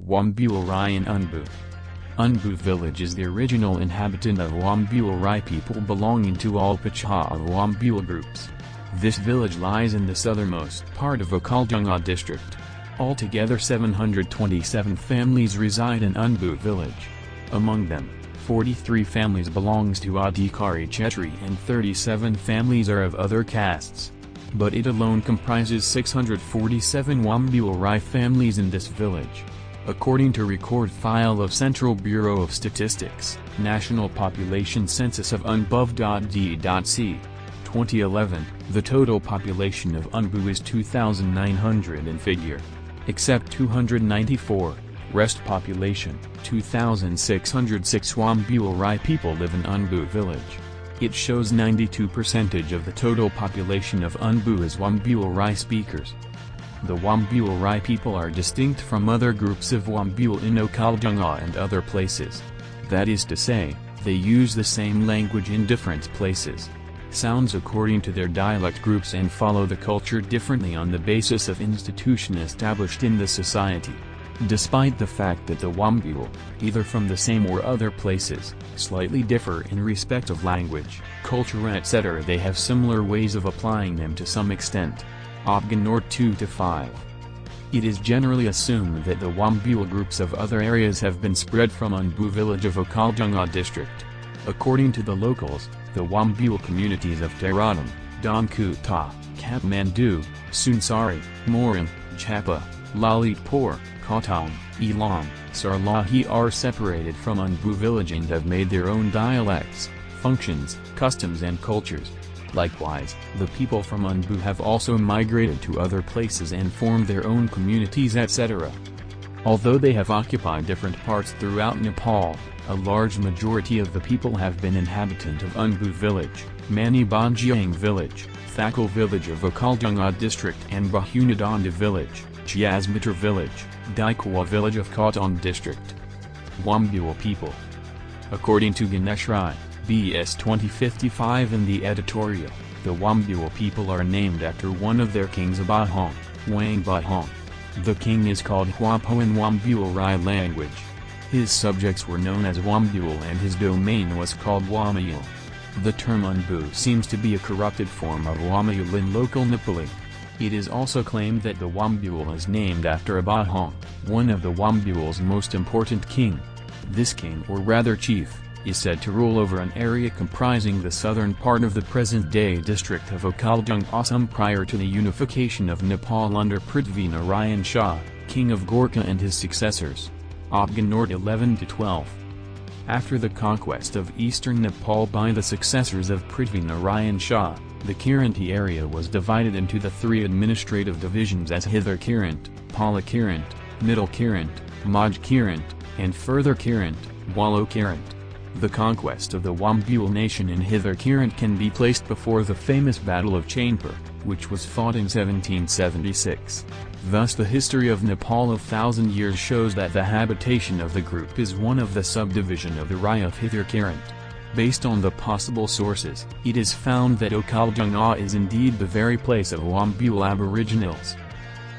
Wambule Rai in Unbu. Unbu village is the original inhabitant of Wambule Rai people belonging to all pachha of Wambule groups. This village lies in the southernmost part of Okhaldhunga district. Altogether 727 families reside in Unbu village. Among them, 43 families belongs to AdhikariChhetri and 37 families are of other castes. But it alone comprises 647 Wambule Rai families in this village. According to record file of Central Bureau of Statistics, National Population Census of UnbuV.D.C. 2011, the total population of Unbu is 2,900 in figure. Except 294, rest population, 2,606 Wambule Rai people live in Unbu village. It shows 92% of the total population of Unbu is Wambule Rai speakers. The Wambule Rai people are distinct from other groups of Wambule in Okhaldhunga and other places. That is to say, they use the same language in different places, sounds according to their dialect groups and follow the culture differently on the basis of institution established in the society. Despite the fact that the Wambule, either from the same or other places, slightly differ in respect of language, culture etc., they have similar ways of applying them to some extent. Opgenort 2-5. It is generally assumed that the Wambule groups of other areas have been spread from Unbu village of Okhaldhunga district. According to the locals, the Wambule communities of Jagat Dhan Rai, Kathmandu, Sunsari, Moran, Chapa, Lalitpur, Kotong, Elam, Sarlahi are separated from Unbu village and have made their own dialects, functions, customs and cultures. Likewise, the people from Unbu have also migrated to other places and formed their own communities etc. Although they have occupied different parts throughout Nepal, a large majority of the people have been inhabitant of Unbu village, Manibanjiang village, Fokul village of Okhaldhunga district and Bahunadanda village, Chiasmitra village, Daikwa village of Kotong district. Wambule people. According to Ganesh Rai, BS 2055 in the editorial, the Wambule people are named after one of their kings Abahong, Wangbahong. The king is called Huapo in Wambule Rai language. His subjects were known as Wambule and his domain was called Wamayul. The term Unbu seems to be a corrupted form of Wamayul in local Nepali. It is also claimed that the Wambule is named after Abahong, one of the Wambule's most important king. This king, or rather chief, is said to rule over an area comprising the southern part of the present-day district of Okhaldhunga Assam prior to the unification of Nepal under Prithvi Narayan Shah, king of Gorkha and his successors. Opgenort 11-12. After the conquest of eastern Nepal by the successors of Prithvi Narayan Shah, the Kiranti area was divided into the three administrative divisions as Hither Kirant, Pala Kirant, Middle Kirant, Madh Kirant, and Further Kirant, Wallo Kirant. The conquest of the Wambule nation in Hither Kirant can be placed before the famous Battle of Chainpur, which was fought in 1776. Thus the history of Nepal of 1,000 years shows that the habitation of the group is one of the subdivision of the Rai of Hither Kirant. Based on the possible sources, it is found that Okhaldhunga is indeed the very place of Wambule aboriginals.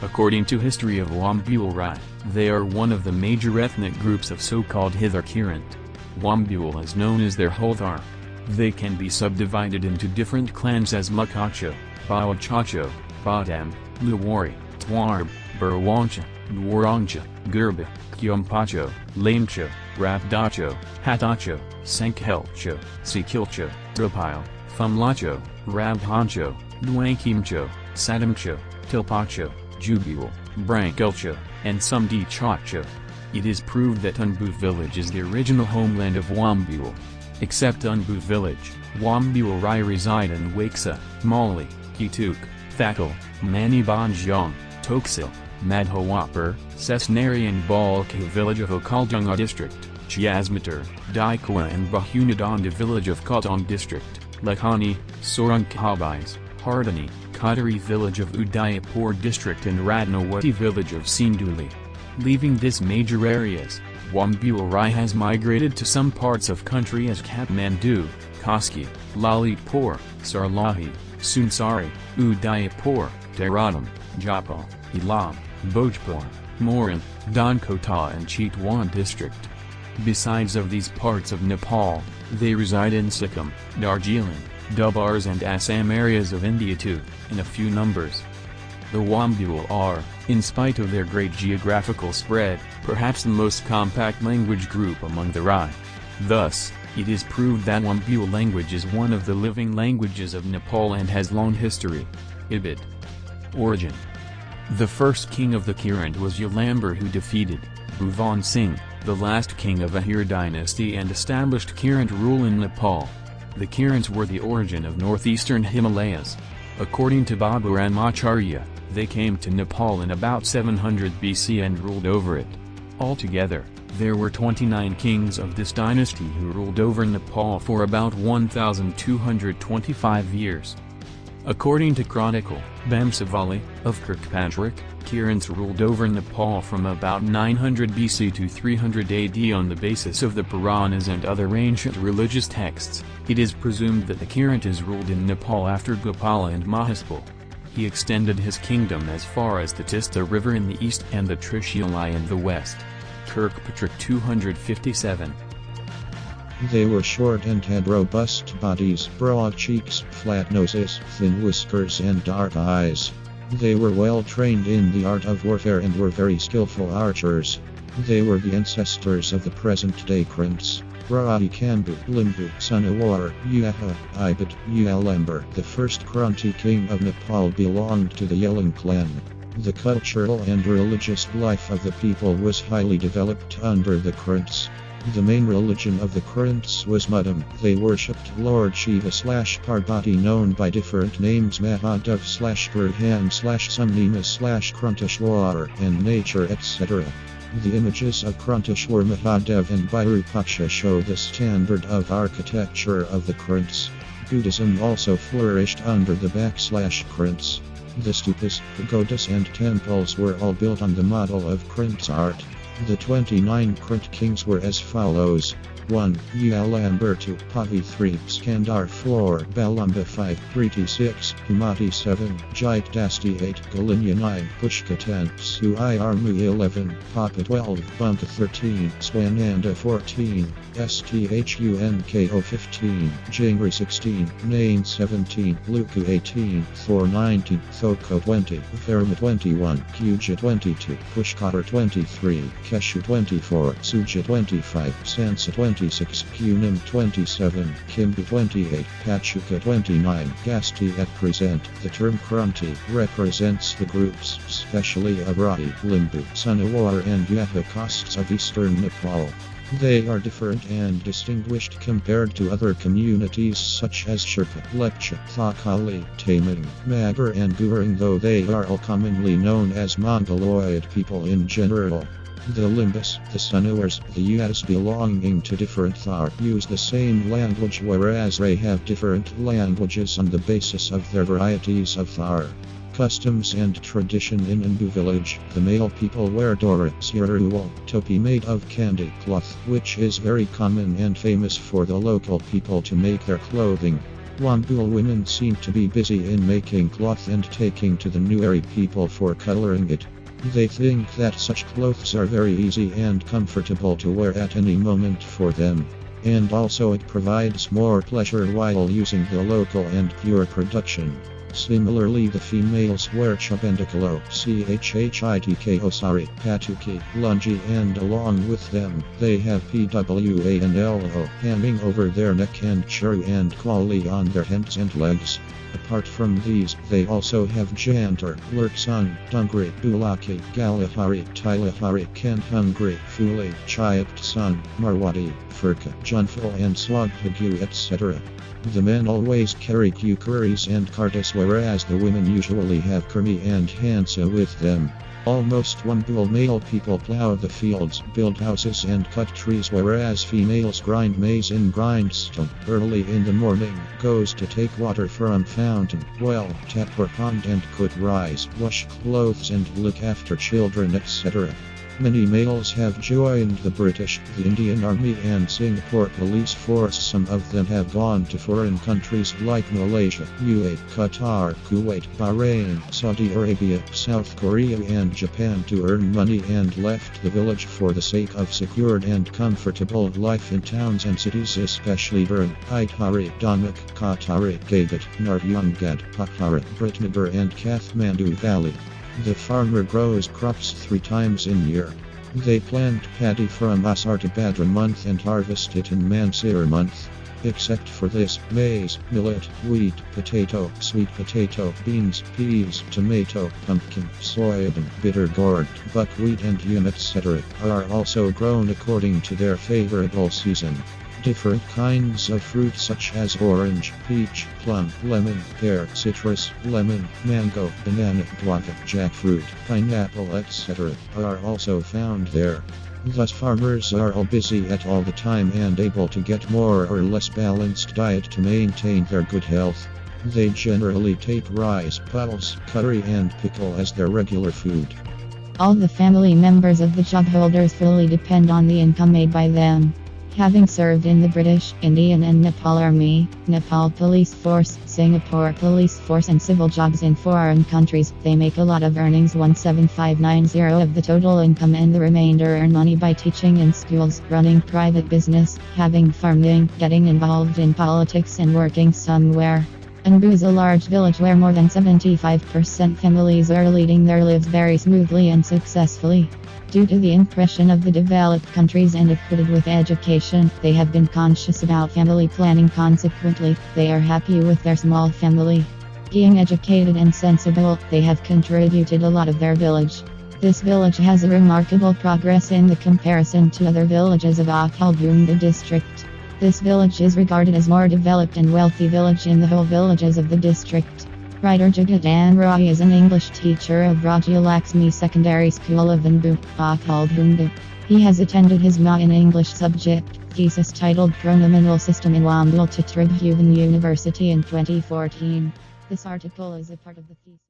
According to history of Wambule Rai, they are one of the major ethnic groups of so-called Hither Kirant. Wambule is known as their Hothar. They can be subdivided into different clans as Mukacho, Bawachacho, Badam, Luwari, Twarb, Burwancha, Dwarangcha, Gurba, Kyompacho, Lamecho, Rapdacho, Hatacho, Sankhelcho, Sikilcho, Rapile, Fumlacho, Rabhancho, Dwankimcho, Sadamcho, Tilpacho, Jubule, Brankelcho, and Sumdi Chacho. It is proved that Unbu village is the original homeland of Wambule. Except Unbu village, Wambule Rai reside in Waksa, Mali, Kituk, Thakal, Manibanjiang, Toksil, Madhawapur, Sesnari and Balkhi village of Okhaldhunga district, Chiasmitra, Daikwa and Bahunadanda village of Kotong district, Lakhani, Sorankhabais, Hardani, Kadari village of Udaipur district and Ratnawati village of Sinduli. Leaving this major areas, Wambule Rai has migrated to some parts of country as Kathmandu, Koski, Lalitpur, Sarlahi, Sunsari, Udaipur, Dharadam, Japa, Elam, Bhojpur, Moran, Donkota and Chitwan district. Besides of these parts of Nepal, they reside in Sikkim, Darjeeling, Dubars and Assam areas of India too, in a few numbers. The Wambule are, in spite of their great geographical spread, perhaps the most compact language group among the Rai. Thus, it is proved that Wambule language is one of the living languages of Nepal and has long history. Ibid. Origin. The first king of the Kiran was Yalamber, who defeated Bhuvan Singh, the last king of Ahir dynasty, and established Kiran rule in Nepal. The Kirans were the origin of northeastern Himalayas. According to Babu Ramacharya, they came to Nepal in about 700 BC and ruled over it. Altogether, there were 29 kings of this dynasty who ruled over Nepal for about 1,225 years. According to Chronicle, Bamsavali, of Kirkpatrick, Kirans ruled over Nepal from about 900 BC to 300 AD on the basis of the Puranas and other ancient religious texts. It is presumed that the Kirantas ruled in Nepal after Gopala and Mahaspal. He extended his kingdom as far as the Tista River in the east and the Trishulai in the west. Kirkpatrick 257. They were short and had robust bodies, broad cheeks, flat noses, thin whiskers and dark eyes. They were well trained in the art of warfare and were very skillful archers. They were the ancestors of the present-day Krants. Rai Kambu, Limbu, Sunawar, Yaha, Ibid, Yalamber. The first Kranti king of Nepal belonged to the Yelang clan. The cultural and religious life of the people was highly developed under the Krants. The main religion of the Krants was Muddam. They worshipped Lord Shiva/Parvati, known by different names: Mahadev/Burhan/Samnima/Kranteshwar, and nature, etc. The images of Kranteshwar, Mahadev and Virupaksha show the standard of architecture of the Krants. Buddhism also flourished under the /Krants. The stupas, pagodas and temples were all built on the model of Krants art. The 29 Krant kings were as follows: 1. Yalamber 2, Pavi 3, Skandar 4, Balamba 5, Priti 6, Humati 7, Jait Dasti 8, Galinya 9, Pushka 10, Suayarmu 11, Papa 12, Bunka 13, Swananda 14, Sthunko 15, Jingri 16, Nain 17, Luku 18, Thor 19, Thoko 20, Verma 21, Kuja 22, Pushkar 23, Keshu 24, Suja 25, Sansa 26, Punim 27, Kimbu 28, Pachuca 29. Gasti at present. The term Kranti represents the groups, especially of Rai, Limbu, Sunawar and Yaha castes of eastern Nepal. They are different and distinguished compared to other communities such as Sherpa, Lepcha, Thakali, Taman, Magar and Gurung, though they are all commonly known as Mongoloid people in general. The Limbus, the Sunawars, the Yas belonging to different Thar use the same language, whereas Rai have different languages on the basis of their varieties of Thar. Customs and tradition in Unbu village. The male people wear dora, siruwal, topi made of candy cloth, which is very common and famous for the local people to make their clothing. Wambule women seem to be busy in making cloth and taking to the Nueri people for coloring it. They think that such clothes are very easy and comfortable to wear at any moment for them. And also it provides more pleasure while using the local and pure production. Similarly, the females wear chabendakalo, chhitko sari, patuki, lungi, and along with them, they have pwa and lo hanging over their neck and charu and kwali on their hands and legs. Apart from these, they also have jantar, lurksung, dungri, bulaki, galahari, tilahari, kanhungri, fuli, chayapt sun, marwadi, furka, junfil and swaghagu, etc. The men always carry kukuris and kartas, whereas the women usually have kurmi and hansa with them. Almost Wambule male people plow the fields, build houses and cut trees, whereas females grind maize in grindstone. Early in the morning, goes to take water from fountain, well, tap or pond and cook rice, wash clothes and look after children, etc. Many males have joined the British, the Indian Army and Singapore Police Force. Some of them have gone to foreign countries like Malaysia, UAE, Qatar, Kuwait, Bahrain, Saudi Arabia, South Korea and Japan to earn money and left the village for the sake of secured and comfortable life in towns and cities, especially during Idhari, Dhanak, Katari, Jagat, Naryangad, Pakhara, Britnagar and Kathmandu Valley. The farmer grows crops 3 times in year. They plant paddy from Asar to Bhadra month and harvest it in Mansir month. Except for this, maize, millet, wheat, potato, sweet potato, beans, peas, tomato, pumpkin, soybean, bitter gourd, buckwheat and yam etc. are also grown according to their favorable season. Different kinds of fruit such as orange, peach, plum, lemon, pear, citrus, lemon, mango, banana, guava, jackfruit, pineapple etc. are also found there. Thus farmers are all busy at all the time and able to get more or less balanced diet to maintain their good health. They generally take rice, pulse, curry and pickle as their regular food. All the family members of the job holders fully depend on the income made by them. Having served in the British, Indian and Nepal Army, Nepal Police Force, Singapore Police Force and civil jobs in foreign countries, they make a lot of earnings, 17590 of the total income, and the remainder earn money by teaching in schools, running private business, having farming, getting involved in politics and working somewhere. Unbu is a large village where more than 75% families are leading their lives very smoothly and successfully. Due to the impression of the developed countries and equipped with education, they have been conscious about family planning. Consequently, they are happy with their small family. Being educated and sensible, they have contributed a lot of their village. This village has a remarkable progress in the comparison to other villages of Okhaldhunga district. This village is regarded as more developed and wealthy village in the whole villages of the district. Writer Jagat Dhan Rai is an English teacher of Rajya Lakshmi Secondary School of Unbu, Okhaldhunga. He has attended his MA in English subject, thesis titled Pronominal System in Wambule Rai University in 2014. This article is a part of the thesis.